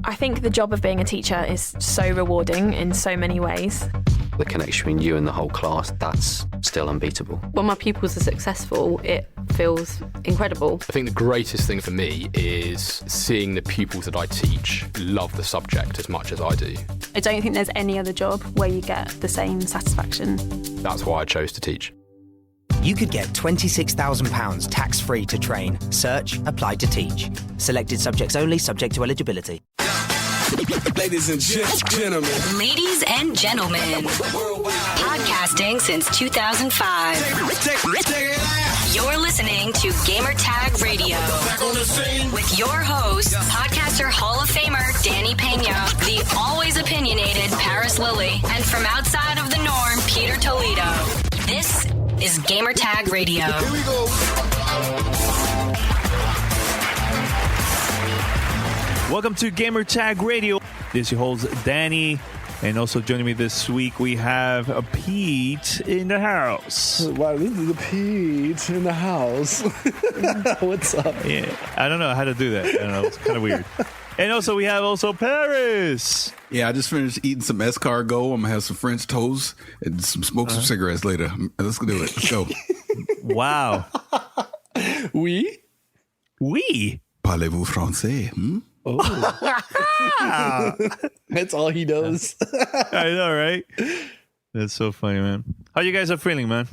I think the job of being a teacher is so rewarding in so many ways. The connection between you and the whole class, that's still unbeatable. When my pupils are successful, it feels incredible. I think the greatest thing for me is seeing the pupils that I teach love the subject as much as I do. I don't think there's any other job where you get the same satisfaction. That's why I chose to teach. You could get £26,000 tax-free to train. Search Apply to Teach. Selected subjects only, subject to eligibility. Ladies and gentlemen. Ladies and gentlemen. Podcasting since 2005. You're listening to Gamertag Radio. With your host, podcaster Hall of Famer Danny Pena, the always opinionated Paris Lilly, and from outside of the norm, Peter Toledo. This is Gamertag Radio. Here we go. Welcome to Gamertag Radio. This is your host, Danny. And also joining me this week, we have a Pete in the house. Wow, this is a Pete in the house. What's up? Yeah, I don't know how to do that. I don't know. It's kind of weird. And also, we have also Paris. Yeah, I just finished eating some escargot. I'm going to have some French toast and smoke some cigarettes later. Let's do it. Let's go. Wow. Oui? Oui. Parlez-vous français? Oh. That's all he does. I know, right? That's so funny, man. How you guys are feeling, man?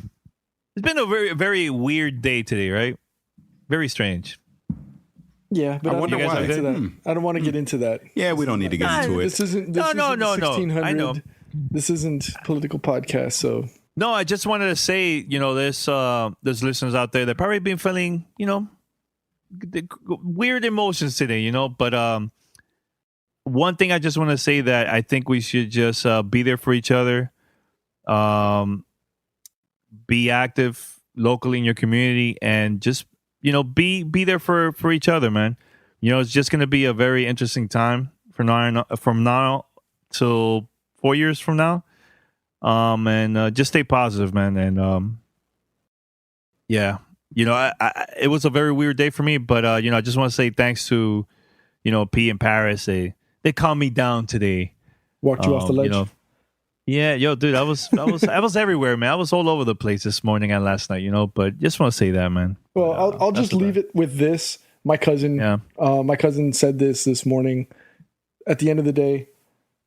It's been a very, very weird day today, right? Very strange. Yeah, but I don't want to get into that. I don't want to get into that. Yeah, we don't need to get into it. This isn't. This No. isn't 1600. I know. This isn't political podcast, so. No, I just wanted to say, there's listeners out there that probably been feeling, the weird emotions today, but one thing I just want to say that I think we should just be there for each other, be active locally in your community, and just be there for each other, man. It's just going to be a very interesting time from now till 4 years from now, and just stay positive, man. And yeah. It was a very weird day for me, but I just want to say thanks to, P and Paris. They calmed me down today. Walked you off the ledge. Yeah, dude, I was everywhere, man. I was all over the place this morning and last night, but just want to say that, man. Well, I'll just leave it with this. My cousin said this morning. At the end of the day,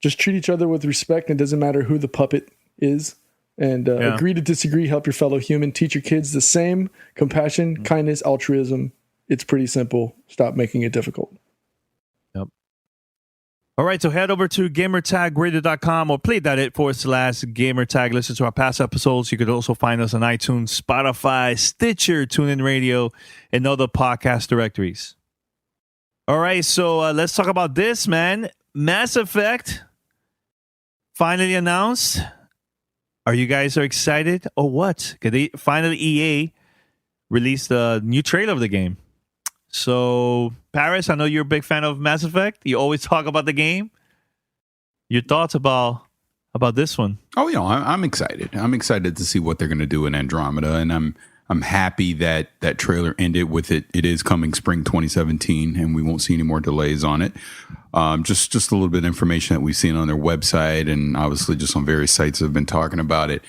just treat each other with respect. And it doesn't matter who the puppet is. And agree to disagree, help your fellow human, teach your kids the same compassion, kindness, altruism. It's pretty simple. Stop making it difficult. Yep. All right, so head over to gamertagradio.com or play.it/gamertag. Listen to our past episodes. You could also find us on iTunes, Spotify, Stitcher, TuneIn Radio, and other podcast directories. All right, so let's talk about this, man. Mass Effect finally announced. Are you guys excited or what? Finally, EA released a new trailer of the game. So, Paris, I know you're a big fan of Mass Effect. You always talk about the game. Your thoughts about this one? Oh, I'm excited. I'm excited to see what they're going to do in Andromeda, and I'm happy that that trailer ended with it. It is coming spring 2017, and we won't see any more delays on it. Just a little bit of information that we've seen on their website, and obviously just on various sites that have been talking about it.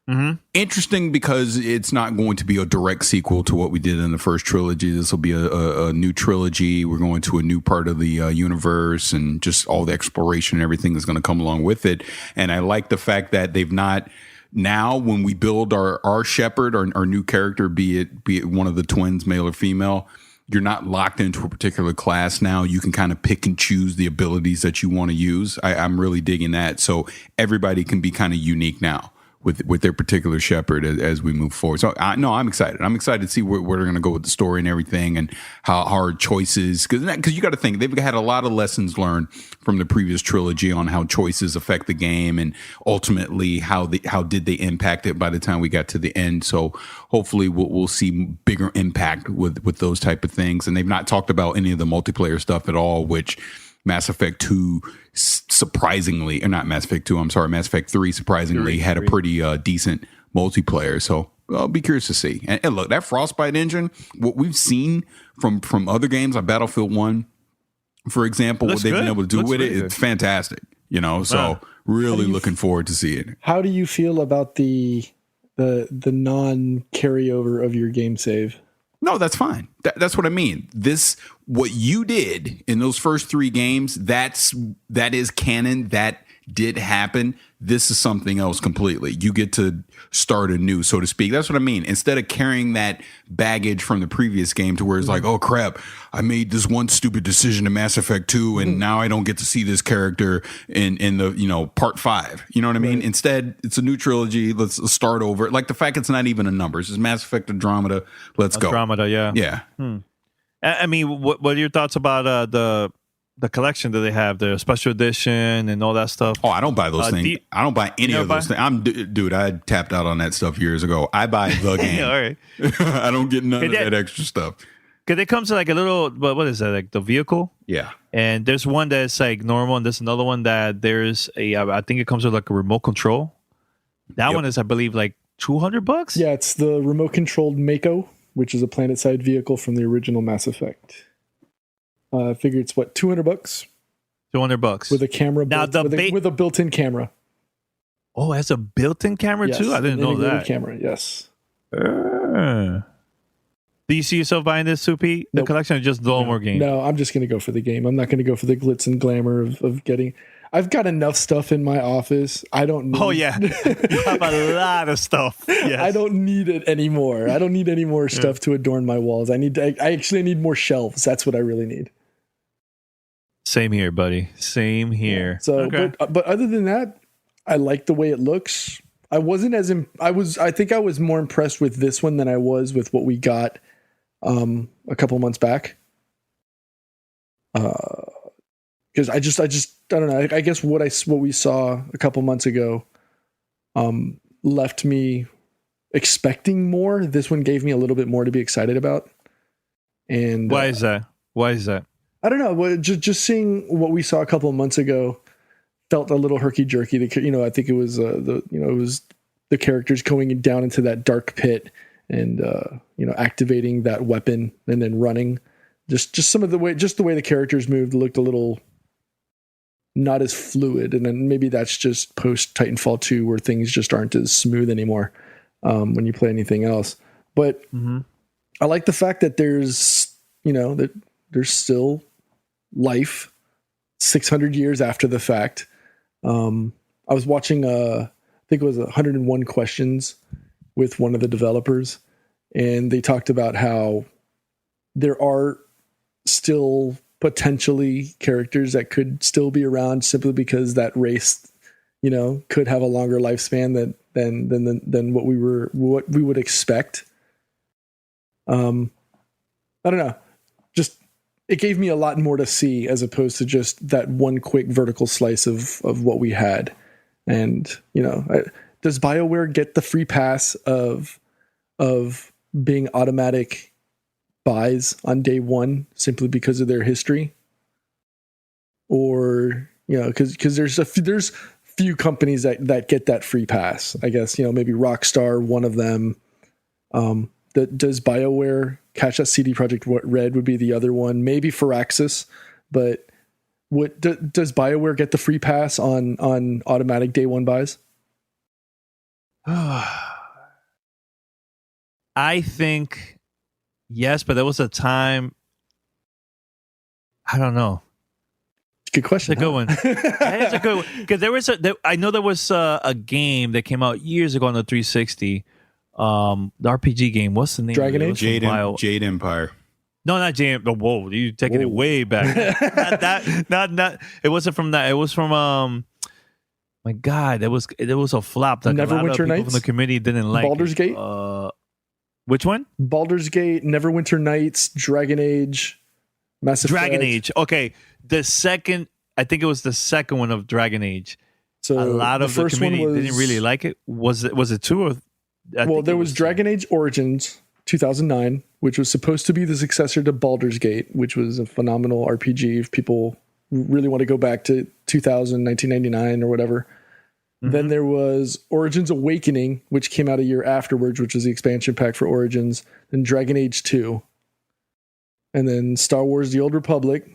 Mm-hmm. Interesting because it's not going to be a direct sequel to what we did in the first trilogy. This will be a new trilogy. We're going to a new part of the universe, and just all the exploration and everything is going to come along with it. And I like the fact that they've not. Now, when we build our Shepard, our new character, be it one of the twins, male or female, you're not locked into a particular class now. You can kind of pick and choose the abilities that you want to use. I'm really digging that. So everybody can be kind of unique now with their particular Shepard as we move forward. So I'm excited. I'm excited to see where they're going to go with the story and everything, and how hard choices, because you got to think they've had a lot of lessons learned from the previous trilogy on how choices affect the game, and ultimately how did they impact it by the time we got to the end. So hopefully we'll see bigger impact with those type of things. And they've not talked about any of the multiplayer stuff at all, which Mass Effect 2 surprisingly, or not Mass Effect 2, I'm sorry, Mass Effect 3 surprisingly had a pretty decent multiplayer. So I'll be curious to see. And look, that Frostbite engine, what we've seen from other games like Battlefield 1, for example, what they've been able to do with it, it's fantastic. So really looking forward to seeing it. How do you feel about the non carryover of your game save? No, that's fine. That's what I mean. What you did in those first 3 games, that is canon. That did happen. This is something else completely. You get to start anew, so to speak. That's what I mean. Instead of carrying that baggage from the previous game to where it's like, oh crap, I made this one stupid decision in Mass Effect 2 and now I don't get to see this character in the, part 5. You know what I mean? Right. Instead, it's a new trilogy. Let's start over. Like the fact it's not even a number. It's just Mass Effect Andromeda. Let's go. Andromeda, yeah. Yeah. I mean, what are your thoughts about the collection that they have, the special edition and all that stuff? Oh, I don't buy those things. I don't buy any of those things. I tapped out on that stuff years ago. I buy the game. All right. I don't get none of that extra stuff. Because it comes to like a little, what is that? Like the vehicle? Yeah. And there's one that's like normal, and there's another one that there's I think it comes with like a remote control. That one is, I believe, like $200. Yeah, it's the remote controlled Mako, which is a planet side vehicle from the original Mass Effect. I figure it's what, $200? $200 with a camera. Now with a built-in camera. Oh, it has a built-in camera too. I didn't know that. Camera, yes. Do you see yourself buying this, Soupy? The collection, or just the more game? No, I'm just going to go for the game. I'm not going to go for the glitz and glamour of getting. I've got enough stuff in my office. I don't need. Oh yeah, you have a lot of stuff. Yes. I don't need it anymore. I don't need any more stuff to adorn my walls. I actually need more shelves. That's what I really need. Same here, buddy. Same here. Yeah. So, but other than that, I like the way it looks. I wasn't as I think I was more impressed with this one than I was with what we got a couple months back. Because I don't know. I guess what we saw a couple months ago left me expecting more. This one gave me a little bit more to be excited about. And why is that? I don't know. Just seeing what we saw a couple of months ago felt a little herky jerky. I think it was it was the characters going down into that dark pit and activating that weapon and then running. Just some of the way the characters moved looked a little not as fluid, and then maybe that's just post Titanfall 2 where things just aren't as smooth anymore when you play anything else. But I like the fact that there's still life 600 years after the fact. I was watching I think it was 101 Questions with one of the developers, and they talked about how there are still potentially characters that could still be around simply because that race, could have a longer lifespan than what we would expect. I don't know. Just it gave me a lot more to see as opposed to just that one quick vertical slice of what we had. And does BioWare get the free pass of being automatic buys on day one simply because of their history? Or because there's few companies that get that free pass. I guess maybe Rockstar, one of them. Does BioWare catch that? CD Projekt Red would be the other one. Maybe Firaxis, but does BioWare get the free pass on automatic day one buys? I think yes, but there was a time. I don't know. Good question. It's a good one. It's a good one because I know there was a game that came out years ago on the 360. The RPG game. What's the name? Dragon Age? Jade Empire. No, not Jade. Whoa, you're taking it way back. not. It wasn't from that. It was from my God, it was a flop. That Neverwinter a lot of people Nights from the community didn't like. Baldur's Gate. Which one? Baldur's Gate, Neverwinter Nights, Dragon Age, Mass Effect. Dragon Age. Okay, I think it was the second one of Dragon Age. So a lot of the community didn't really like it. Was it two or? There was Dragon Age Origins 2009, which was supposed to be the successor to Baldur's Gate, which was a phenomenal RPG. If people really want to go back to 2000, 1999 or whatever. Mm-hmm. Then there was Origins Awakening, which came out a year afterwards, which was the expansion pack for Origins. Then Dragon Age 2. And then Star Wars The Old Republic.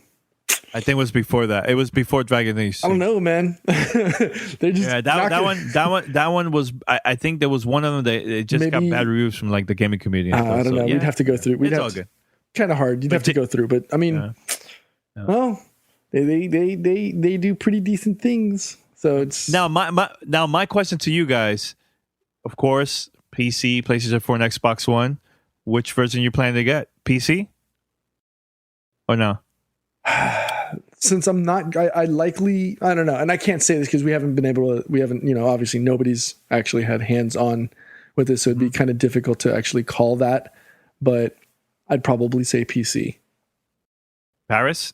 I think it was before that. It was before Dragon Age 6. I don't know, man. They're just that one was. I think there was one of them that it just got bad reviews from like the gaming community. I don't know. We'd have to go through. It's all good. Kind of hard. You'd have to go through, but I mean, well, they do pretty decent things. So it's now my question to you guys, of course, PC, PlayStation 4, and Xbox One. Which version you plan to get? PC or no? Since I'm not, I likely, I don't know, and I can't say this because we haven't, obviously nobody's actually had hands on with this, so it'd be kind of difficult to actually call that. But I'd probably say PC. Paris?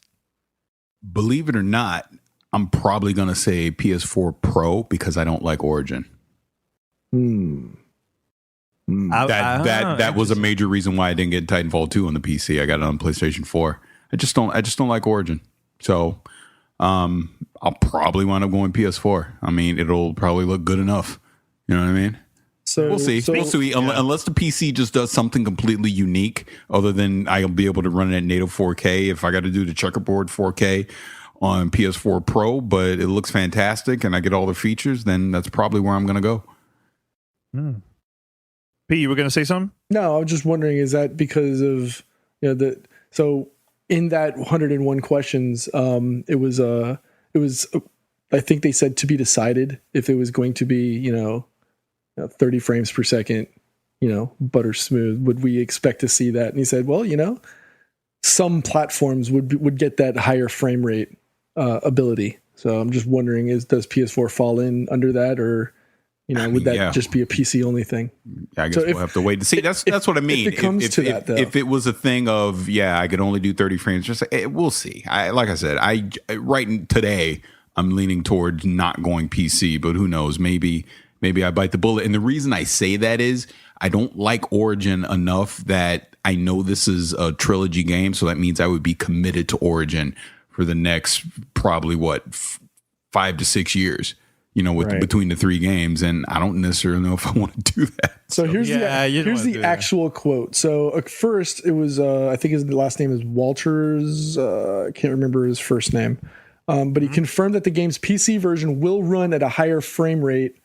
Believe it or not, I'm probably going to say PS4 Pro because I don't like Origin. That was a major reason why I didn't get Titanfall 2 on the PC. I got it on PlayStation 4. I just don't like Origin. So I'll probably wind up going PS4. I mean, it'll probably look good enough. You know what I mean? So we'll see. Unless the PC just does something completely unique, other than I'll be able to run it at native 4K if I got to do the checkerboard 4K on PS4 Pro, but it looks fantastic and I get all the features, then that's probably where I'm going to go. Pete, you were going to say something? No, I was just wondering, is that because of, so in that 101 questions, it was, I think they said to be decided if it was going to be, 30 frames per second, butter smooth. Would we expect to see that? And he said, well, some platforms would get that higher frame rate ability. So I'm just wondering, does PS4 fall in under that, or would that just be a PC only thing? I guess we'll have to wait to see. That's what I mean. If it comes to that, though. If it was a thing of, I could only do 30 frames, we'll see. Like I said, right today, I'm leaning towards not going PC, but who knows? Maybe I bite the bullet. And the reason I say that is I don't like Origin enough that I know this is a trilogy game. So that means I would be committed to Origin for the next probably 5 to 6 years. Between the 3 games, and I don't necessarily know if I want to do that. So here's the actual quote. So first, it was I think his last name is Walters. I can't remember his first name, but he confirmed that the game's PC version will run at a higher frame rate,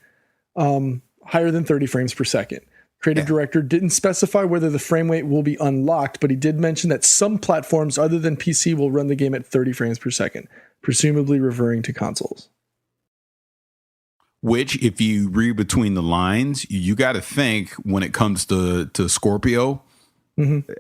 higher than 30 frames per second. Creative director didn't specify whether the frame rate will be unlocked, but he did mention that some platforms other than PC will run the game at 30 frames per second, presumably referring to consoles. Which, if you read between the lines, you got to think when it comes to Scorpio,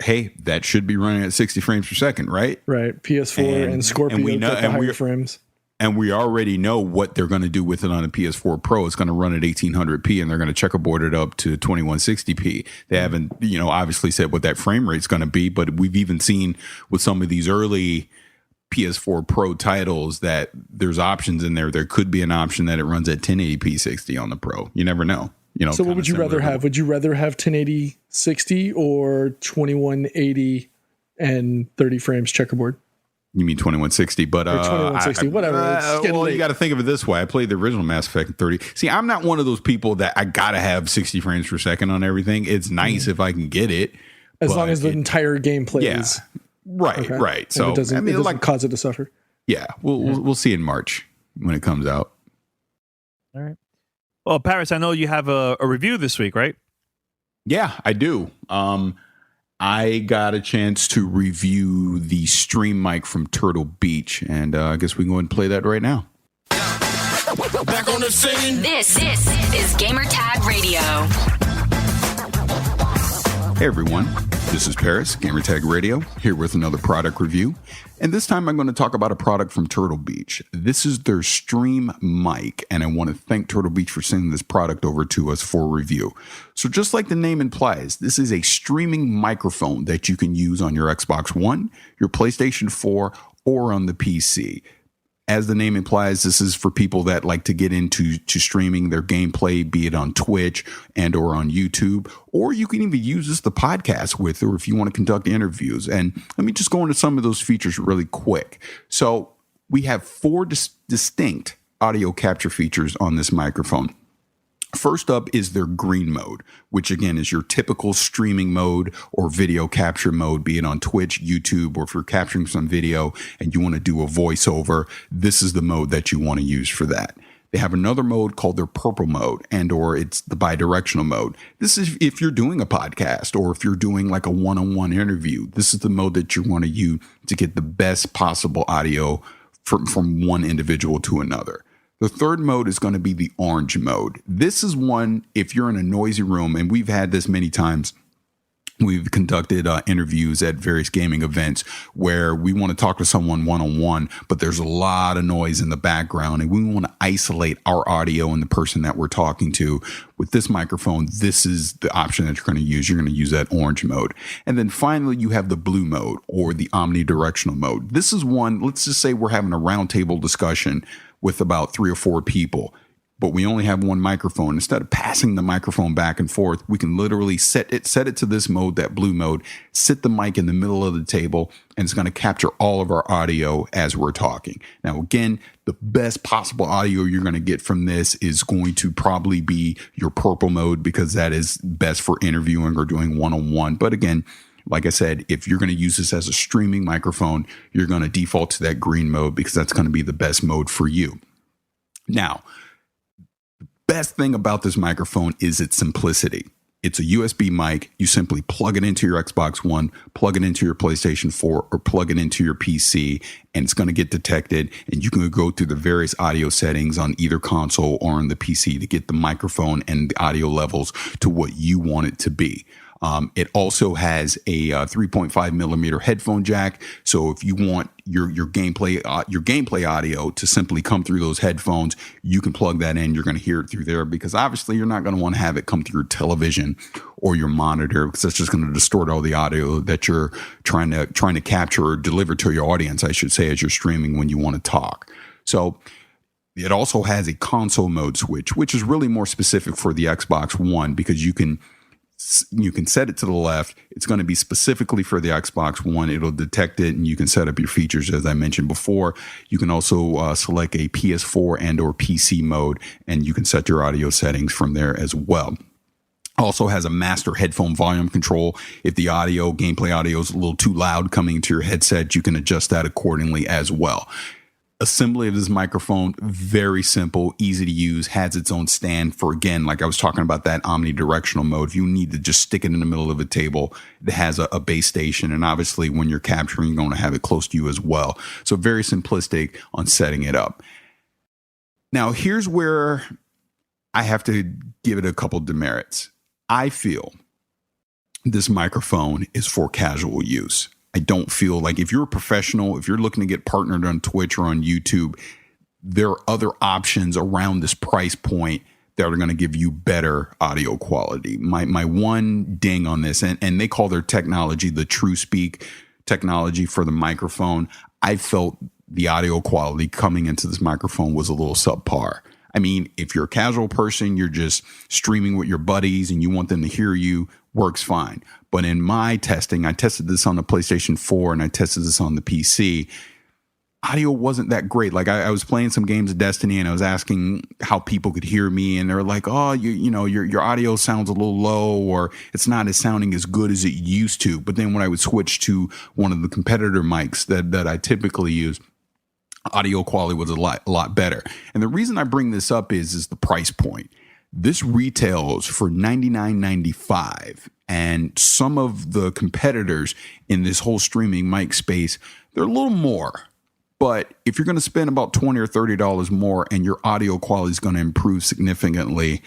hey, that should be running at 60 frames per second, right? Right. PS4 and Scorpio get the higher frames. And we already know what they're going to do with it on a PS4 Pro. It's going to run at 1800p, and they're going to checkerboard it up to 2160p. They haven't, obviously said what that frame rate's going to be, but we've even seen with some of these early PS4 Pro titles that there's options in there. There could be an option that it runs at 1080p 60 on the Pro. You never know. So what would you rather have? Would you rather have 1080 60 or 2180 and 30 frames checkerboard? You mean 2160, but or 2160, whatever. You got to think of it this way. I played the original Mass Effect in 30. See, I'm not one of those people that I got to have 60 frames per second on everything. It's nice if I can get it. As long as the entire game plays. Yeah. Right. So it doesn't cause it to suffer. Yeah, we'll see in March when it comes out. All right. Well, Paris, I know you have a review this week, right? Yeah, I do. I got a chance to review the stream mic from Turtle Beach, and I guess we can go ahead and play that right now. Back on the scene. This is Gamer Tag Radio. Hey everyone, this is Paris, Gamertag Radio, here with another product review. And this time I'm going to talk about a product from Turtle Beach. This is their stream mic, and I want to thank Turtle Beach for sending this product over to us for review. So just like the name implies, this is a streaming microphone that you can use on your Xbox One, your PlayStation 4, or on the PC. As the name implies, this is for people that like to get into streaming their gameplay, be it on Twitch and or on YouTube, or you can even use this the podcast with, or if you want to conduct interviews. And let me just go into some of those features really quick. So we have 4 distinct audio capture features on this microphone. First up is their green mode, which again is your typical streaming mode or video capture mode, be it on Twitch, YouTube, or if you're capturing some video and you want to do a voiceover, this is the mode that you want to use for that. They have another mode called their purple mode, or it's the bidirectional mode. This is if you're doing a podcast or if you're doing like a one-on-one interview. This is the mode that you want to use to get the best possible audio from one individual to another. The third mode is going to be the orange mode. This is one, if you're in a noisy room, and we've had this many times, we've conducted interviews at various gaming events where we want to talk to someone one-on-one, but there's a lot of noise in the background, and we want to isolate our audio and the person that we're talking to. With this microphone, this is the option that you're going to use. You're going to use that orange mode. And then finally, you have the blue mode or the omnidirectional mode. This is one, let's just say we're having a roundtable discussion with about 3 or 4 people, but we only have one microphone. Instead of passing the microphone back and forth, we can literally set it to this mode, that blue mode, sit the mic in the middle of the table, and it's going to capture all of our audio as we're talking. Now, again, the best possible audio you're going to get from this is going to probably be your purple mode, because that is best for interviewing or doing one-on-one. But again, like I said, if you're going to use this as a streaming microphone, you're going to default to that green mode because that's going to be the best mode for you. Now, the best thing about this microphone is its simplicity. It's a USB mic. You simply plug it into your Xbox One, plug it into your PlayStation 4, or plug it into your PC, and it's going to get detected. And you can go through the various audio settings on either console or on the PC to get the microphone and the audio levels to what you want it to be. It also has a 3.5 millimeter headphone jack. So if you want your gameplay audio to simply come through those headphones, you can plug that in. You're going to hear it through there, because obviously you're not going to want to have it come through your television or your monitor, because that's just going to distort all the audio that you're trying to capture or deliver to your audience, I should say, as you're streaming when you want to talk. So it also has a console mode switch, which is really more specific for the Xbox One, because you can set it to the left. It's going to be specifically for the Xbox One. It'll detect it, and you can set up your features, as I mentioned before. You can also select a PS4 and or PC mode, and you can set your audio settings from there as well. Also has a master headphone volume control. If the gameplay audio is a little too loud coming into your headset, you can adjust that accordingly as well. Assembly of this microphone, very simple, easy to use, has its own stand for, again, like I was talking about that omnidirectional mode. If you need to just stick it in the middle of a table, it has a base station. And obviously when you're capturing, you're going to have it close to you as well. So very simplistic on setting it up. Now, here's where I have to give it a couple demerits. I feel this microphone is for casual use. I don't feel like if you're a professional, if you're looking to get partnered on Twitch or on YouTube, there are other options around this price point that are going to give you better audio quality. My one ding on this, and they call their technology the TrueSpeak technology for the microphone. I felt the audio quality coming into this microphone was a little subpar. I mean, if you're a casual person, you're just streaming with your buddies and you want them to hear you, works fine. But in my testing, I tested this on the PlayStation 4 and I tested this on the PC. Audio wasn't that great. Like I was playing some games of Destiny and I was asking how people could hear me, and they're like, "Oh, your audio sounds a little low, or it's not as sounding as good as it used to." But then when I would switch to one of the competitor mics that I typically use, audio quality was a lot better. And the reason I bring this up is the price point. This retails for $99.95, and some of the competitors in this whole streaming mic space, they're a little more. But if you're going to spend about $20 or $30 more and your audio quality is going to improve significantly,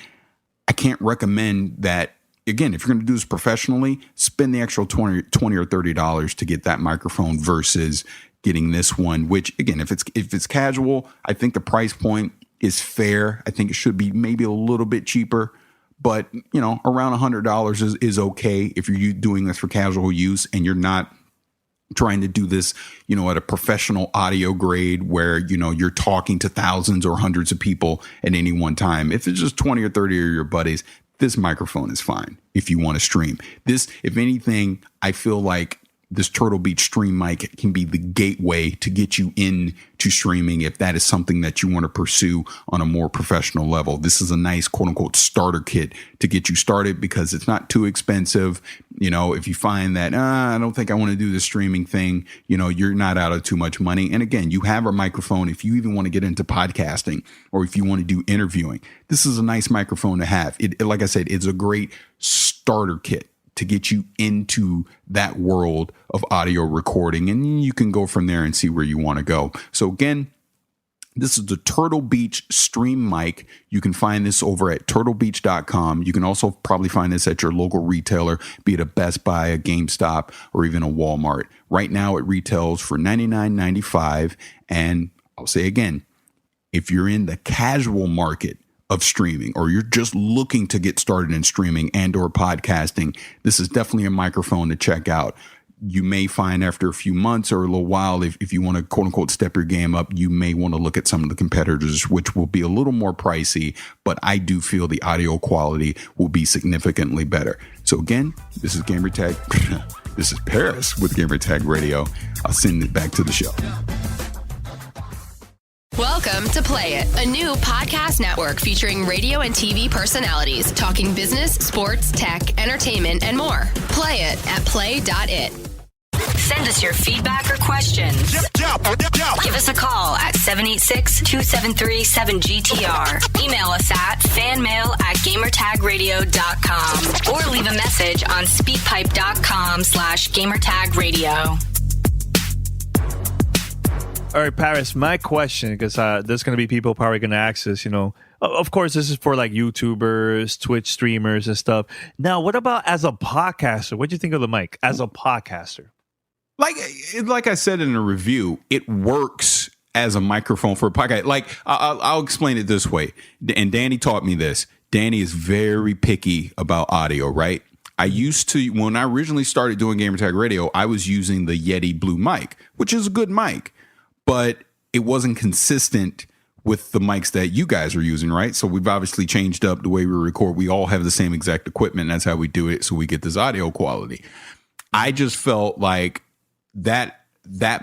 I can't recommend that. Again, if you're going to do this professionally, spend the extra $20 or $30 to get that microphone versus getting this one, which, again, if it's casual, I think the price point is fair. I think it should be maybe a little bit cheaper, but around $100 is okay if you're doing this for casual use and you're not trying to do this, at a professional audio grade where, you're talking to thousands or hundreds of people at any one time. If it's just 20 or 30 of your buddies, this microphone is fine if you want to stream. This, if anything, I feel like this Turtle Beach stream mic can be the gateway to get you into streaming if that is something that you want to pursue on a more professional level. This is a nice quote unquote starter kit to get you started because it's not too expensive. You know, if you find that, I don't think I want to do the streaming thing, you know, you're not out of too much money. And again, you have a microphone. If you even want to get into podcasting or if you want to do interviewing, this is a nice microphone to have. Like I said, it's a great starter kit to get you into that world of audio recording, and you can go from there and see where you want to go. So again, this is the Turtle Beach Stream Mic. You can find this over at turtlebeach.com. You can also probably find this at your local retailer, be it a Best Buy, a GameStop, or even a Walmart. Right now it retails for $99.95. And I'll say again, if you're in the casual market of streaming, or you're just looking to get started in streaming and or podcasting, this is definitely a microphone to check out. You may find after a few months or a little while, if you want to quote unquote step your game up, you may want to look at some of the competitors, which will be a little more pricey, but I do feel the audio quality will be significantly better. So again, this is Gamertag. This is Paris with Gamertag Radio. I'll send it back to the show. Welcome to Play It, a new podcast network featuring radio and TV personalities talking business, sports, tech, entertainment, and more. Play it at play.it. Send us your feedback or questions. Give us a call at 786-273-7GTR. Email us at fanmail@gamertagradio.com or leave a message on speakpipe.com/gamertagradio. All right, Paris, my question, because there's going to be people probably going to access, you know, of course, this is for like YouTubers, Twitch streamers and stuff. Now, what about as a podcaster? What do you think of the mic as a podcaster? Like I said in a review, it works as a microphone for a podcast. Like, I'll explain it this way. And Danny taught me this. Danny is very picky about audio, right? I used to, when I originally started doing Gamertag Radio, I was using the Yeti Blue mic, which is a good mic. But it wasn't consistent with the mics that you guys are using, right? So we've obviously changed up the way we record. We all have the same exact equipment. That's how we do it. So we get this audio quality. I just felt like that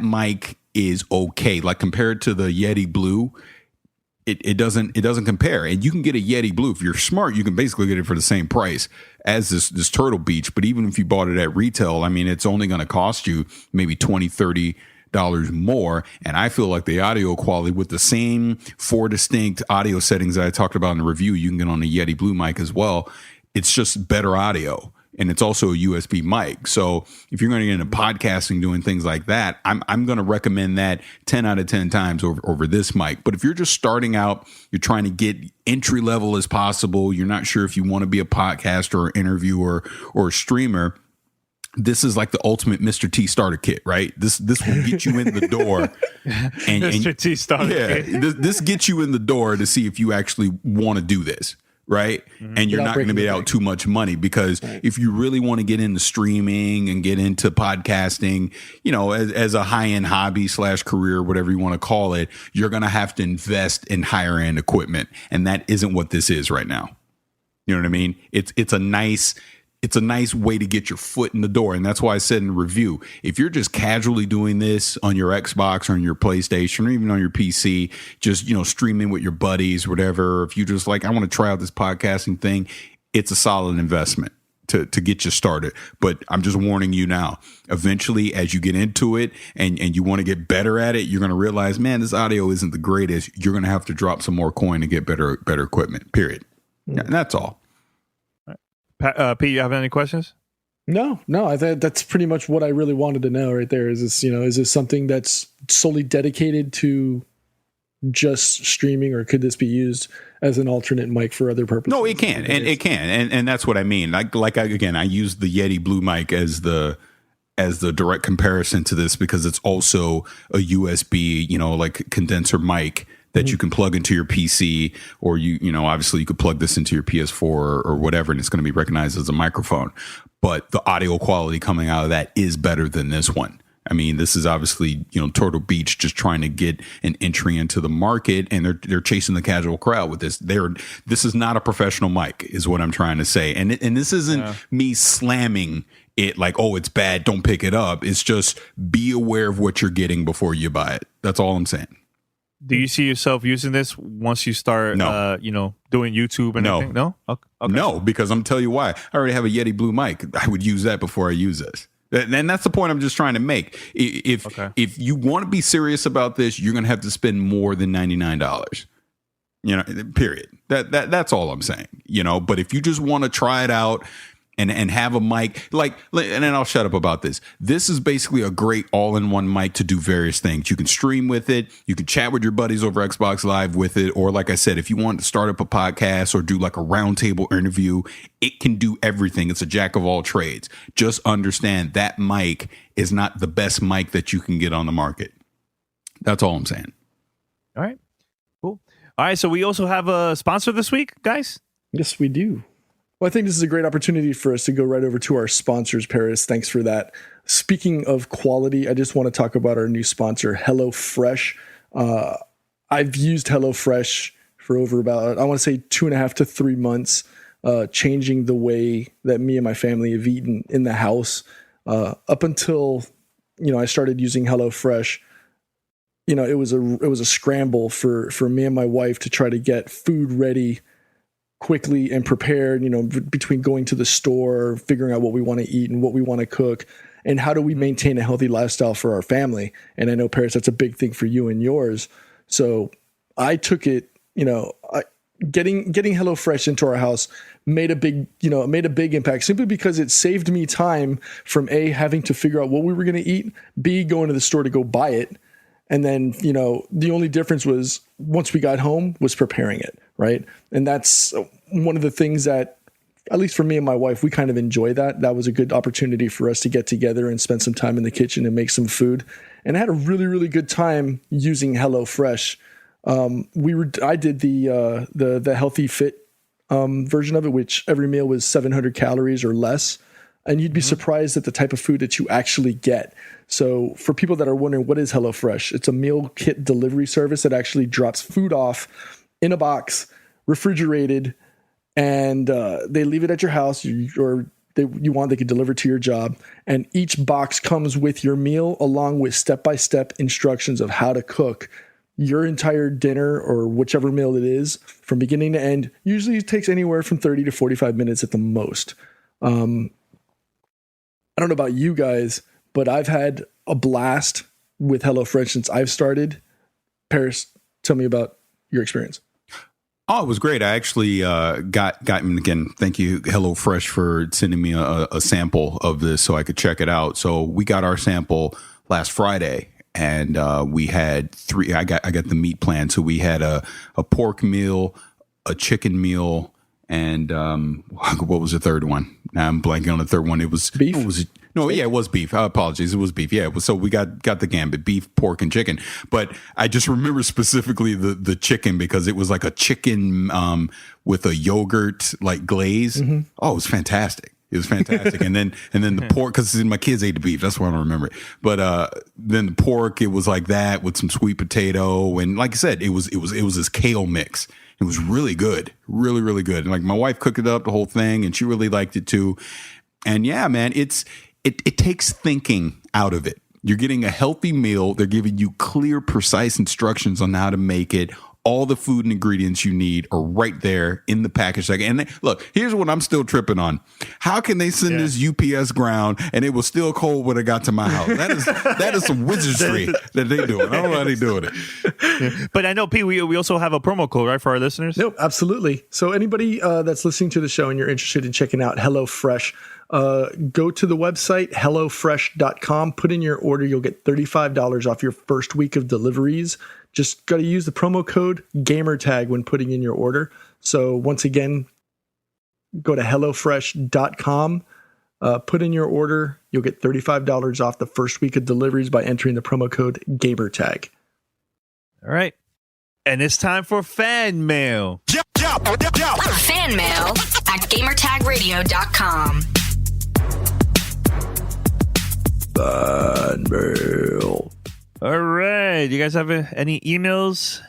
mic is okay. Like compared to the Yeti Blue, it doesn't compare. And you can get a Yeti Blue. If you're smart, you can basically get it for the same price as this Turtle Beach. But even if you bought it at retail, I mean, it's only going to cost you maybe $20, $30 more. And I feel like the audio quality with the same 4 distinct audio settings that I talked about in the review, you can get on the Yeti Blue mic as well. It's just better audio. And it's also a USB mic. So if you're going to get into podcasting, doing things like that, I'm going to recommend that 10 out of 10 times over this mic. But if you're just starting out, you're trying to get entry level as possible, you're not sure if you want to be a podcaster or interviewer or a streamer, this is like the ultimate Mr. T starter kit, right? This will get you in the door. And Mr. T starter kit. This gets you in the door to see if you actually want to do this, right? Mm-hmm. And you're not going to be out too much money because if you really want to get into streaming and get into podcasting, you know, as a high-end hobby / career, whatever you want to call it, you're going to have to invest in higher end equipment. And that isn't what this is right now. You know what I mean? It's a nice way to get your foot in the door. And that's why I said in the review, if you're just casually doing this on your Xbox or on your PlayStation or even on your PC, just, you know, streaming with your buddies, whatever, if you just like, I want to try out this podcasting thing, it's a solid investment to get you started. But I'm just warning you now, eventually, as you get into it and you want to get better at it, you're going to realize, man, this audio isn't the greatest. You're going to have to drop some more coin to get better equipment, period. And that's all. Pete, you have any questions? No. I think that's pretty much what I really wanted to know right there. Is this something that's solely dedicated to just streaming, or could this be used as an alternate mic for other purposes? No, it can, and that's what I mean. I use the Yeti Blue mic as the direct comparison to this because it's also a USB, you know, like condenser mic that you can plug into your PC, or you know, obviously you could plug this into your PS4 or whatever, and it's going to be recognized as a microphone. But the audio quality coming out of that is better than this one. I mean, this is obviously, you know, Turtle Beach just trying to get an entry into the market, and they're chasing the casual crowd with this. This is not a professional mic, is what I'm trying to say. And this isn't me slamming it like, oh, it's bad, don't pick it up. It's just be aware of what you're getting before you buy it. That's all I'm saying. Do you see yourself using this once you start, doing YouTube and everything? No? Okay. No, because I'm telling you why. I already have a Yeti Blue mic. I would use that before I use this. And that's the point I'm just trying to make. If you want to be serious about this, you're going to have to spend more than $99. Period. That's all I'm saying. But if you just want to try it out and have a mic, and then I'll shut up about this. This is basically a great all-in-one mic to do various things. You can stream with it. You can chat with your buddies over Xbox Live with it. Or like I said, if you want to start up a podcast or do like a roundtable interview, it can do everything. It's a jack of all trades. Just understand that mic is not the best mic that you can get on the market. That's all I'm saying. All right. Cool. All right. So we also have a sponsor this week, guys? Yes, we do. Well, I think this is a great opportunity for us to go right over to our sponsors, Paris. Thanks for that. Speaking of quality, I just want to talk about our new sponsor, HelloFresh. I've used HelloFresh for over about, I want to say 2.5 to 3 months, changing the way that me and my family have eaten in the house. Up until, I started using HelloFresh, it was a scramble for me and my wife to try to get food ready quickly and prepared, between going to the store, figuring out what we want to eat and what we want to cook, and how do we maintain a healthy lifestyle for our family. And I know, Paris, that's a big thing for you and yours. So I took it, getting HelloFresh into our house made a big impact, simply because it saved me time from A, having to figure out what we were going to eat, B, going to the store to go buy it. And then, the only difference was once we got home was preparing it. Right. And that's one of the things that, at least for me and my wife, we kind of enjoy that. That was a good opportunity for us to get together and spend some time in the kitchen and make some food. And I had a really, really good time using HelloFresh. I did the healthy fit version of it, which every meal was 700 calories or less. And you'd be surprised at the type of food that you actually get. So for people that are wondering, what is HelloFresh? It's a meal kit delivery service that actually drops food off in a box, refrigerated, and they leave it at your house, they can deliver to your job. And each box comes with your meal, along with step-by-step instructions of how to cook your entire dinner or whichever meal it is from beginning to end. Usually it takes anywhere from 30 to 45 minutes at the most. I don't know about you guys, but I've had a blast with HelloFresh since I've started. Paris, tell me about your experience. Oh, it was great. I actually got again, thank you, HelloFresh, for sending me a sample of this so I could check it out. So we got our sample last Friday, and we had three. I got the meat plan. So we had a pork meal, a chicken meal, and what was the third one? Now I'm blanking on the third one. It was beef. It was beef. Apologies. It was beef. Yeah. So we got the gambit: beef, pork, and chicken. But I just remember specifically the chicken, because it was like a chicken with a yogurt like glaze. Mm-hmm. Oh, it was fantastic. It was fantastic. and then the pork, because my kids ate the beef. That's why I don't remember it. But then the pork, it was like that with some sweet potato, and like I said, it was this kale mix. It was really good, really, really good. And like my wife cooked it up, the whole thing, and she really liked it too. And yeah, man, it takes thinking out of it. You're getting a healthy meal. They're giving you clear, precise instructions on how to make it. All the food and ingredients you need are right there in the package. And look, here's what I'm still tripping on. How can they send this UPS ground and it was still cold when it got to my house? That is some wizardry that they doing. I don't know how they doing it. But I know, Pete, we also have a promo code, right, for our listeners? Nope, absolutely. So anybody that's listening to the show and you're interested in checking out HelloFresh, go to the website, HelloFresh.com, put in your order. You'll get $35 off your first week of deliveries. Just got to use the promo code GamerTag when putting in your order. So once again, go to HelloFresh.com, put in your order. You'll get $35 off the first week of deliveries by entering the promo code GamerTag. All right. And it's time for fan mail. Fan mail at GamerTagRadio.com. Fan mail. All right. You guys have any emails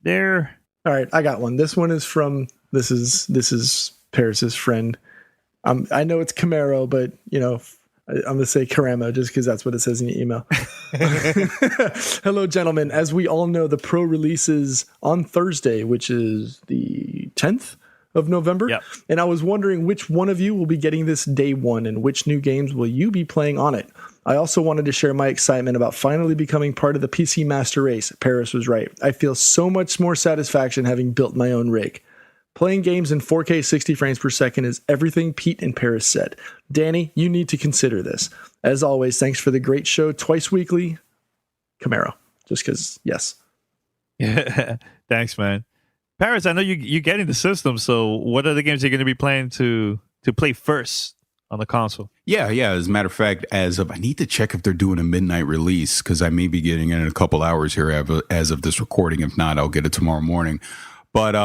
there? All right. I got one. This one is from, this is Paris's friend. I know it's Camaro, but I'm going to say Karamo just because that's what it says in your email. Hello, gentlemen. As we all know, the Pro releases on Thursday, which is the 10th of November. Yep. And I was wondering which one of you will be getting this day one and which new games will you be playing on it. I also wanted to share my excitement about finally becoming part of the PC Master Race. Paris was right. I feel so much more satisfaction having built my own rig. Playing games in 4K 60 frames per second is everything Pete and Paris said. Danny, you need to consider this. As always, thanks for the great show twice weekly. Camaro. Just because, yes. Yeah, thanks, man. Paris, I know you're getting the system, so what are the games you're going to be playing to play first on the console? Yeah. As a matter of fact, I need to check if they're doing a midnight release because I may be getting it in a couple hours here as of this recording. If not, I'll get it tomorrow morning. But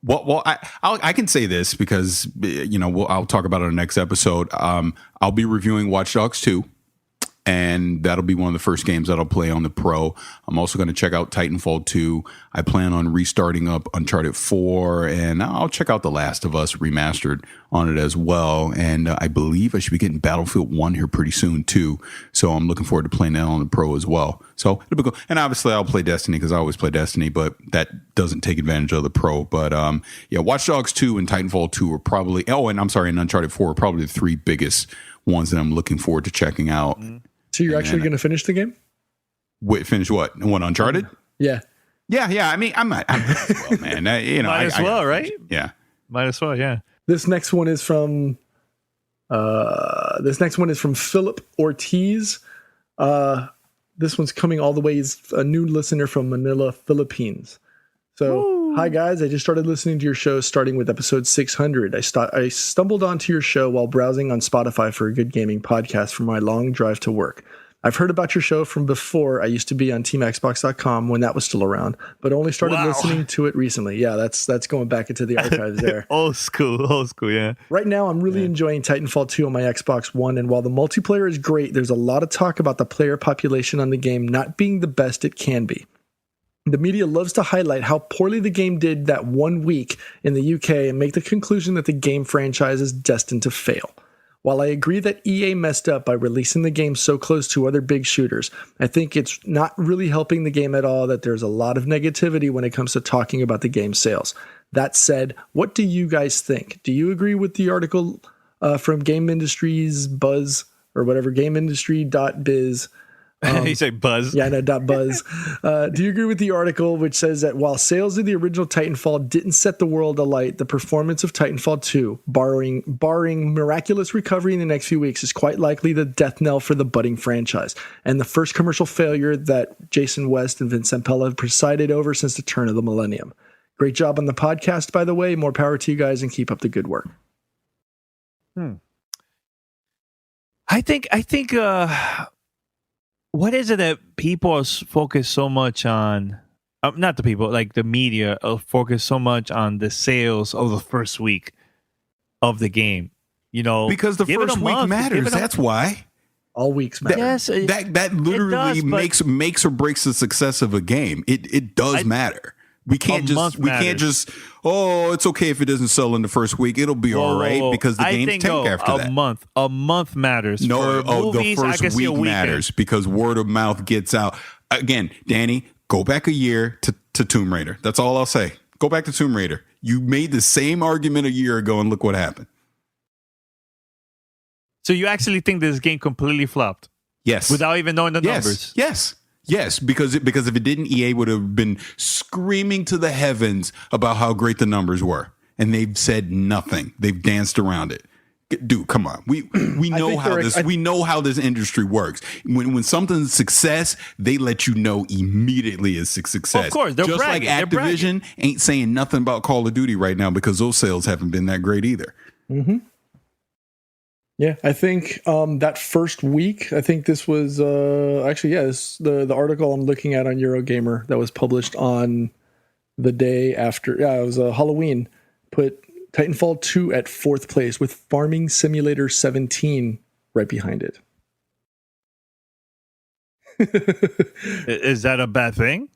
well, I can say this because I'll talk about it on the next episode. I'll be reviewing Watch Dogs 2. And that'll be one of the first games that I'll play on the Pro. I'm also going to check out Titanfall 2. I plan on restarting up Uncharted 4, and I'll check out The Last of Us remastered on it as well. And I believe I should be getting Battlefield 1 here pretty soon, too. So I'm looking forward to playing that on the Pro as well. So it'll be cool. And obviously, I'll play Destiny because I always play Destiny, but that doesn't take advantage of the Pro. But Watch Dogs 2 and Titanfall 2 are probably, and Uncharted 4 are probably the three biggest ones that I'm looking forward to checking out. Mm-hmm. So you're actually going to finish the game? Wait, finish what? One Uncharted? Yeah. I mean, I might as well, man. Might as well, right? Yeah. Might as well, yeah. This next one is from Philip Ortiz. This one's coming all the way. He's a new listener from Manila, Philippines. So, Hi guys, I just started listening to your show starting with episode 600. I stumbled onto your show while browsing on Spotify for a good gaming podcast for my long drive to work. I've heard about your show from before. I used to be on TeamXbox.com when that was still around, but only started listening to it recently. Yeah, that's going back into the archives there. Old school, yeah. Right now, I'm really enjoying Titanfall 2 on my Xbox One, and while the multiplayer is great, there's a lot of talk about the player population on the game not being the best it can be. The media loves to highlight how poorly the game did that 1 week in the UK and make the conclusion that the game franchise is destined to fail. While I agree that EA messed up by releasing the game so close to other big shooters, I think it's not really helping the game at all that there's a lot of negativity when it comes to talking about the game's sales. That said, what do you guys think? Do you agree with the article from Game Industry's Buzz or whatever, GameIndustry.biz? You say buzz. Yeah, no, .buzz. Do you agree with the article which says that while sales of the original Titanfall didn't set the world alight, the performance of Titanfall 2, barring miraculous recovery in the next few weeks, is quite likely the death knell for the budding franchise, and the first commercial failure that Jason West and Vince Zampella have presided over since the turn of the millennium. Great job on the podcast, by the way. More power to you guys, and keep up the good work. I think what is it that people are focused so much on? Not the people, like the media, are focused so much on the sales of the first week of the game. Because the first week matters. That's why. All weeks matter. Yes, that literally makes or breaks the success of a game. It does matter. We can't just it's okay if it doesn't sell in the first week. It'll be all right because the games tank after that. A month matters. No, movies, the first week matters because word of mouth gets out. Again, Danny, go back a year to Tomb Raider. That's all I'll say. Go back to Tomb Raider. You made the same argument a year ago and look what happened. So you actually think this game completely flopped? Yes. Without even knowing the numbers? Yes, because if it didn't, EA would have been screaming to the heavens about how great the numbers were, and they've said nothing. They've danced around it. Dude, come on. We know how this industry works. When something's a success, they let you know immediately it's a success. Of course, they're just bragging. Like Activision ain't saying nothing about Call of Duty right now because those sales haven't been that great either. Mm-hmm. Yeah, I think that first week, I think this was the article I'm looking at on Eurogamer that was published on the day after. Yeah, it was Halloween. Put Titanfall 2 at 4th place with Farming Simulator 17 right behind it. Is that a bad thing?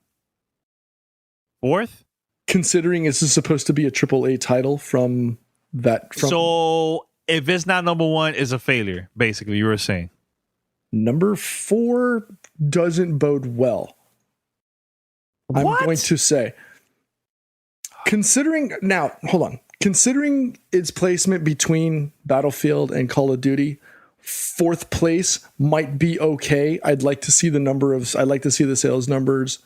4th? Considering this is supposed to be a AAA title from. So if it's not number 1, it's a failure. Basically, you were saying number 4 doesn't bode well. I'm going to say, considering its placement between Battlefield and Call of Duty, 4th place might be okay. I'd like to see the sales numbers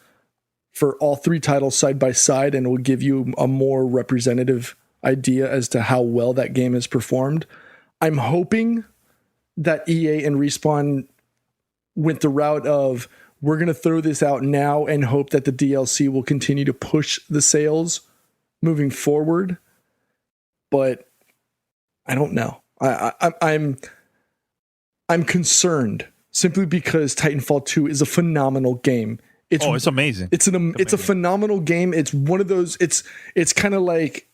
for all 3 titles side by side, and it will give you a more representative idea as to how well that game has performed. I'm hoping that EA and Respawn went the route of, we're going to throw this out now and hope that the DLC will continue to push the sales moving forward. But I don't know. I'm concerned simply because Titanfall 2 is a phenomenal game. It's amazing. It's a phenomenal game. It's one of those. It's kind of like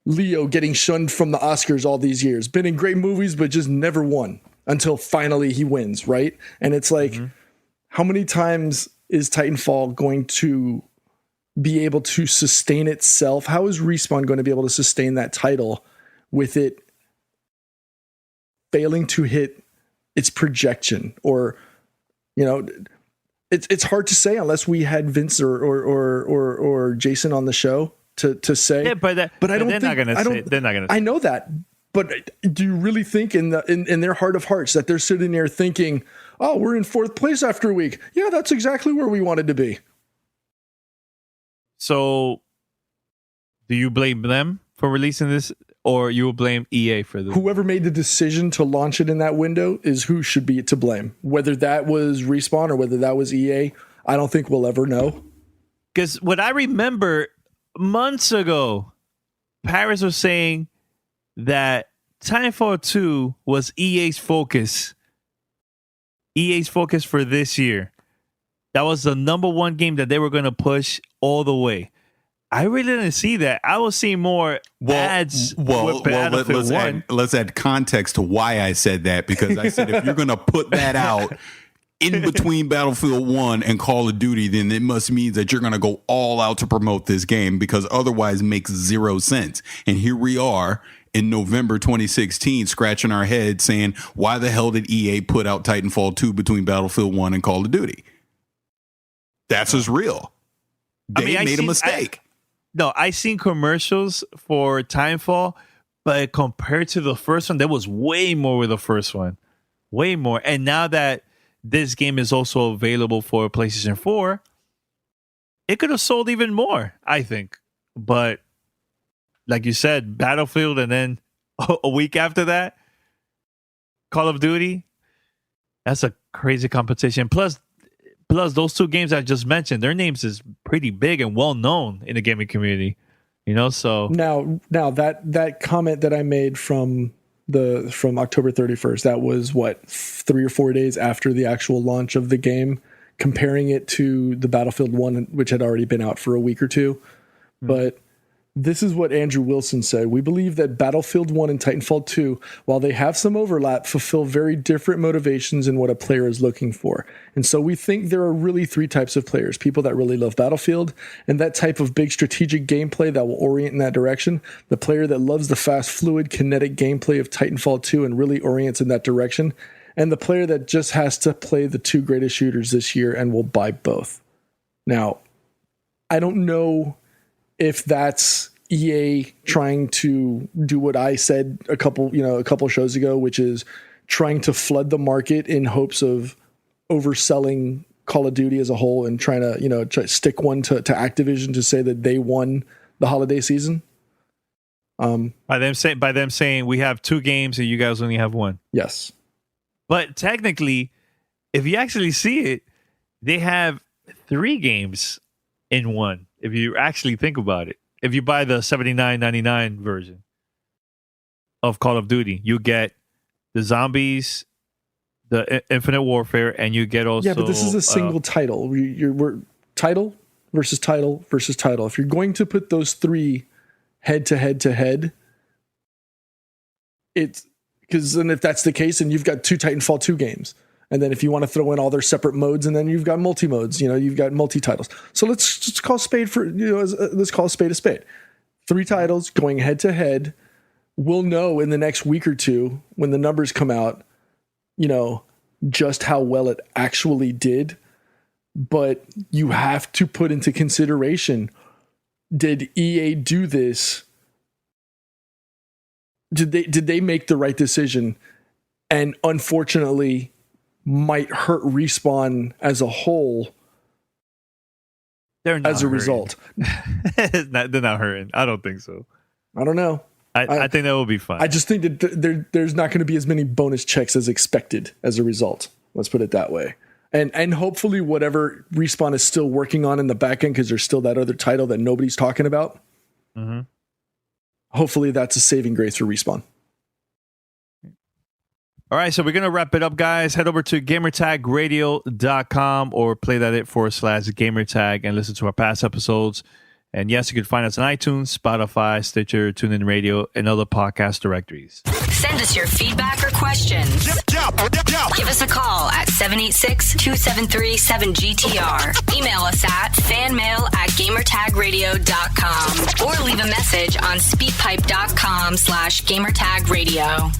Leo getting shunned from the Oscars all these years. Been in great movies, but just never won until finally he wins, right? And it's like, how many times is Titanfall going to be able to sustain itself? How is Respawn going to be able to sustain that title with it failing to hit its projection? Or, it's hard to say unless we had Vince or Jason on the show to say. Yeah, but I don't think they're not gonna. I know that, but do you really think in their heart of hearts that they're sitting there thinking, "Oh, we're in 4th place after a week. Yeah, that's exactly where we wanted to be." So, do you blame them for releasing this, or you will blame EA for this? Whoever made the decision to launch it in that window is who should be to blame. Whether that was Respawn or whether that was EA, I don't think we'll ever know. Because what I remember months ago, Paris was saying that Titanfall 2 was EA's focus. EA's focus for this year. That was the number 1 game that they were going to push all the way. I really didn't see that. I was seeing more ads. Let's add context to why I said that, because I said if you're going to put that out in between Battlefield 1 and Call of Duty, then it must mean that you're going to go all out to promote this game, because otherwise it makes 0 sense. And here we are in November 2016 scratching our heads saying, why the hell did EA put out Titanfall 2 between Battlefield 1 and Call of Duty? That's just real. They made a mistake. I seen commercials for Titanfall, but compared to the first one, there was way more with the first one. Way more. And now that this game is also available for PlayStation 4, it could have sold even more, I think. But like you said, Battlefield, and then a week after that, Call of Duty, that's a crazy competition. Plus those 2 games I just mentioned, their names is pretty big and well known in the gaming community. So now that comment that I made from October 31st, that was 3 or 4 days after the actual launch of the game, comparing it to the Battlefield 1, which had already been out for a week or 2. But this is what Andrew Wilson said. We believe that Battlefield 1 and Titanfall 2, while they have some overlap, fulfill very different motivations in what a player is looking for. And so we think there are really 3 types of players: people that really love Battlefield and that type of big strategic gameplay that will orient in that direction, the player that loves the fast, fluid, kinetic gameplay of Titanfall 2 and really orients in that direction, and the player that just has to play the 2 greatest shooters this year and will buy both. Now, I don't know if that's EA trying to do what I said a couple shows ago, which is trying to flood the market in hopes of overselling Call of Duty as a whole and trying to, try to stick one to Activision to say that they won the holiday season. By them saying we have 2 games and you guys only have 1. Yes. But technically, if you actually see it, they have 3 games in 1. If you actually think about it, if you buy the $79.99 version of Call of Duty, you get the zombies, the Infinite Warfare, and you get also... Yeah, but this is a single title. We're title versus title versus title. If you're going to put those 3 head to head, it's... Because then if that's the case, then you've got 2 Titanfall 2 games. And then if you want to throw in all their separate modes, and then you've got multi-modes, you've got multi-titles. So let's just call spade for, let's call a spade a spade. 3 titles going head to head we'll know in the next week or two when the numbers come out, just how well it actually did. But you have to put into consideration, did EA do this? Did they make the right decision? And unfortunately, might hurt Respawn as a whole. They're not as a hurting. Result. They're not hurting. I don't think so. I don't know. I think that will be fun. I just think that there's not going to be as many bonus checks as expected as a result. Let's put it that way. And hopefully whatever Respawn is still working on in the back end, because there's still that other title that nobody's talking about. Mm-hmm. Hopefully that's a saving grace for Respawn. All right, so we're going to wrap it up, guys. Head over to gamertagradio.com or play.it/gamertag and listen to our past episodes. And yes, you can find us on iTunes, Spotify, Stitcher, TuneIn Radio, and other podcast directories. Send us your feedback or questions. Give us a call at 786-273-7GTR. Email us at fanmail@gamertagradio.com or leave a message on speakpipe.com/gamertagradio.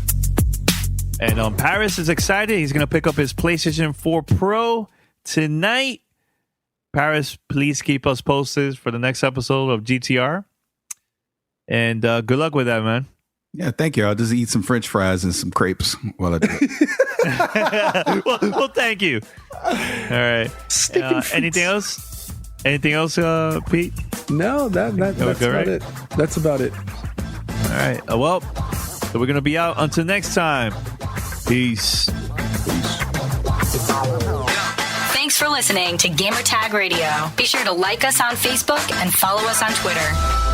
And Paris is excited. He's going to pick up his PlayStation 4 Pro tonight. Paris, please keep us posted for the next episode of GTR. And good luck with that, man. Yeah, thank you. I'll just eat some French fries and some crepes while I do it. well, thank you. All right. Anything else? Anything else, Pete? No, that's about it. That's about it. All right. So we're going to be out until next time. Peace. Thanks for listening to Gamertag Radio. Be sure to like us on Facebook and follow us on Twitter.